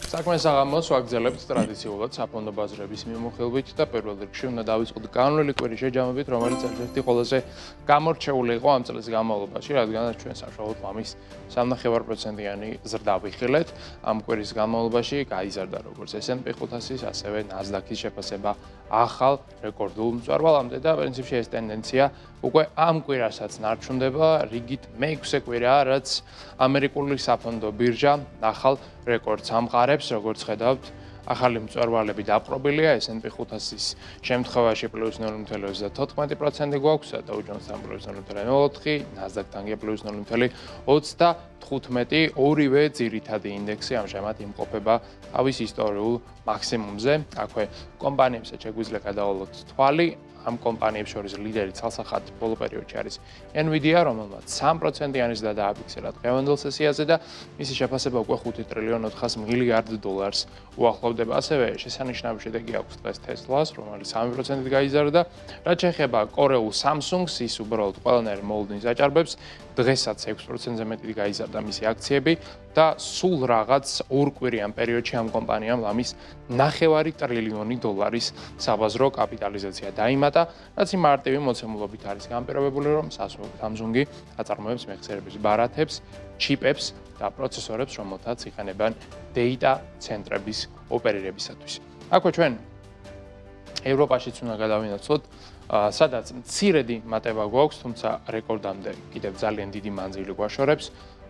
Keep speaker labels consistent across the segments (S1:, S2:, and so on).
S1: საქმეს აღამოს ვაგრძელებთ ტრადიციულად საფონდო ბაზრების მიმოხილვით და პირველ რიგში უნდა დავიწყოთ განვლილი კვირის შეჯამებით, რომელიც ერთ-ერთი ყველაზე გამორჩეული იყო ამ წლის განმავლობაში, რადგანაც ჩვენ საშუალოდ მამის 3.5%-იანი ზრდა ვიხილეთ. ამ კვირის განმავლობაში გაიზარდა როგორც S&P 500-ის, ასევე NASDAQ-ის შეფასება ახალ რეკორდულ მწვერვალამდე და პრინციპში ეს ტენდენცია უკვე ამ კვირასაც ნარჩუნდება. რიგით მე-6 კვირაა, რაც ამერიკული საფონდო ბირჟა ახალ რეკორდს ამყარებს, როგორც ხედავთ, ახალი მწვერვალები დაპყრობილია, S&P 500-ის შემთხვევაში პლუს 0.34% გვაქვს, Dow Jones-თან პლუს 0.04, NASDAQ-თან პლუს 0.35, ორივე ძირითადი ინდექსი ამჟამად იმყოფება თავის ისტორიულ მაქსიმუმზე. აქვე კომპანიებსაც შეგვიძლია გადავალოთ თვალი. ამ კომპანიებს შორის ლიდერი ცალსახად ბოლო პერიოდში არის Nvidia, რომელმაც 3%-იანი ზრდა დააფიქსირა დღევანდელ სესიაზე და მისი შეფასება უკვე $5 ტრილიონ 400 მილიარდ უახლოვდება. ასევე შესანიშნავი შედეგი აქვს დღეს Tesla-ს, რომელიც 3%-ით გაიზარდა. რაც შეეხება კორეულ Samsung-ს, ის უბრალოდ ყველანაირ მოლოდინს აჭარბებს. დღესაც 6%-ზე მეტი გაიზარდა მისი აქციები და სულ რაღაც ორ კვირიან პერიოდში ამ კომპანიამ ლამის $9 ტრილიონი საბაზრო კაპიტალიზაცია დაიმატა, რაც მარტივი მოცემულობით არის განპირობებული, რომ Samsung-ი აწარმოებს მეხსიერების ბარათებს, ჩიპებს და პროცესორებს, რომელთაც იყენებენ data ცენტრების ოპერირებისათვის. აქვე ჩვენ ევროპაშიც უნდა გადავინაცვლოთ, სადაც მცირედი მატება გვაქვს, თუმცა რეკორდამდე კიდევ ძალიან დიდი მანძილი გვაშორებს.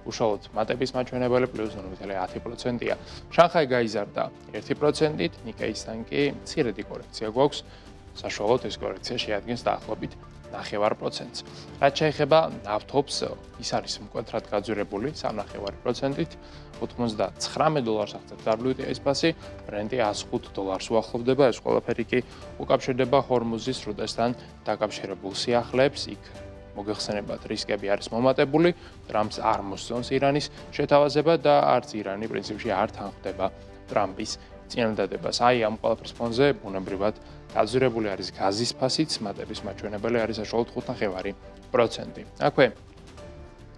S1: უშუალოდ მატების მაჩვენებელი პლუს 0.10%-ია. შანხაი გაიზარდა 1%-ით, ნიკეისთან კი მცირედი კორექცია გვაქვს. საშუალოდ ეს კორექცია შეადგენს დაახლოებით 0.5%-ს. რაც შეეხება ნავთობს, ის არის მკვეთრად გაძვირებული 3.5%-ით, $99 აღწევს WTI-ის ფასი, ბრენტი $105 უახლოვდება. ეს ყველაფერი კი უკავშირდება ჰორმუზის სრუტესთან დაკავშირებულ სიახლეებს. იქ მოგეხსენებათ, რისკები არის მომატებული, ტრამპს არ მოსწონს ირანის შეთავაზება და არც ირანი პრინციპში არ თანხმდება ტრამპის წინადადებას. აი ამ ყველაფრის ფონზე ბუნებრივად გაძვირებული არის გაზის ფასიც, მატების მაჩვენებელი არის საშუალოდ 5.5%. აქვე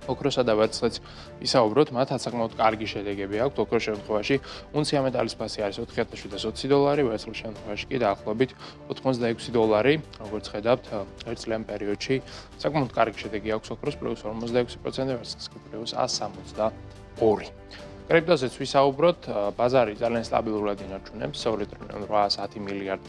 S1: ოქროსა და ვერცხლებს ვისაუბროთ, მათ საკმაოდ კარგი შედეგები აქვთ. ოქროს შემთხვევაში უნცია მეტალის ფასი არის $4,720, ვერცხლის შემთხვევაში კი დაახლოებით $86. როგორც ხედავთ, ერთ წლიან პერიოდში საკმაოდ კარგი შედეგი აქვს ოქროს პლუს 46%, ვერცხლის პლუს 162. კრიპტოზეც ვისაუბროთ, ბაზარი ძალიან სტაბილურად ინარჩუნებს $2.810 მილიარდ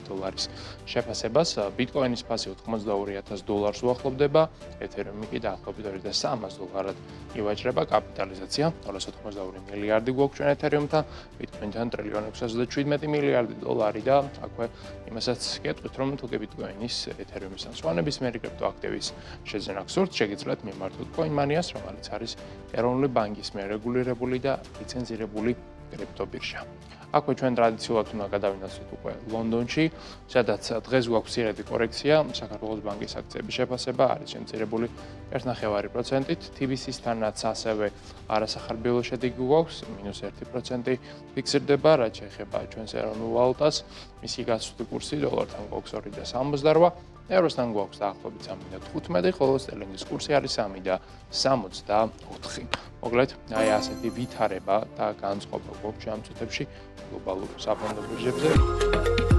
S1: შეფასებას, ბიტკოინის ფასი $82,000 უახლოვდება, ეთერიუმი კი დაახლოებით $2,300 ივაჭრება, კაპიტალიზაცია $282 მილიარდი გვაქვს ჩვენ ეთერიუმთან, ბიტკოინთან $1.617 მილიარდი და აქვე იმასაც გეტყვით, რომ თუ ბიტკოინის, ეთერიუმის ან სხვა ნებისმიერი კრიპტოაქტივის შეძენა გსურთ, შეგიძლიათ მიმართოთ CoinMania-ს, რომელიც არის ეროვნული ბანკის მიერ რეგულირებული და ლიცენზირებული კრიპტობირჟა. აქვე ჩვენ ტრადიციულად უნდა გადავინაცვლოთ უკვე ლონდონში, სადაც დღეს გვაქვს მცირედი კორექცია, საქართველოს ბანკის აქციების შეფასება არის შემცირებული 1.5%-ით, TBC-სთანაც ასევე არასახარბიელო შედეგი გვაქვს, -1% ფიქსირდება, რაც შეეხება ჩვენს ეროვნულ ვალუტას, მისი გაცვლილი კურსი დოლართან გვაქვს 2.68, ევროსთან გვაქვს დაახლოებით 3.15, ხოლო სტერლინგის კურსი არის 3.64. მოკლედ, აი ასეთი ვითარება და განწყობა გვაქვს ამ წუთებში გლობალურ საფონდო ბირჟებზე.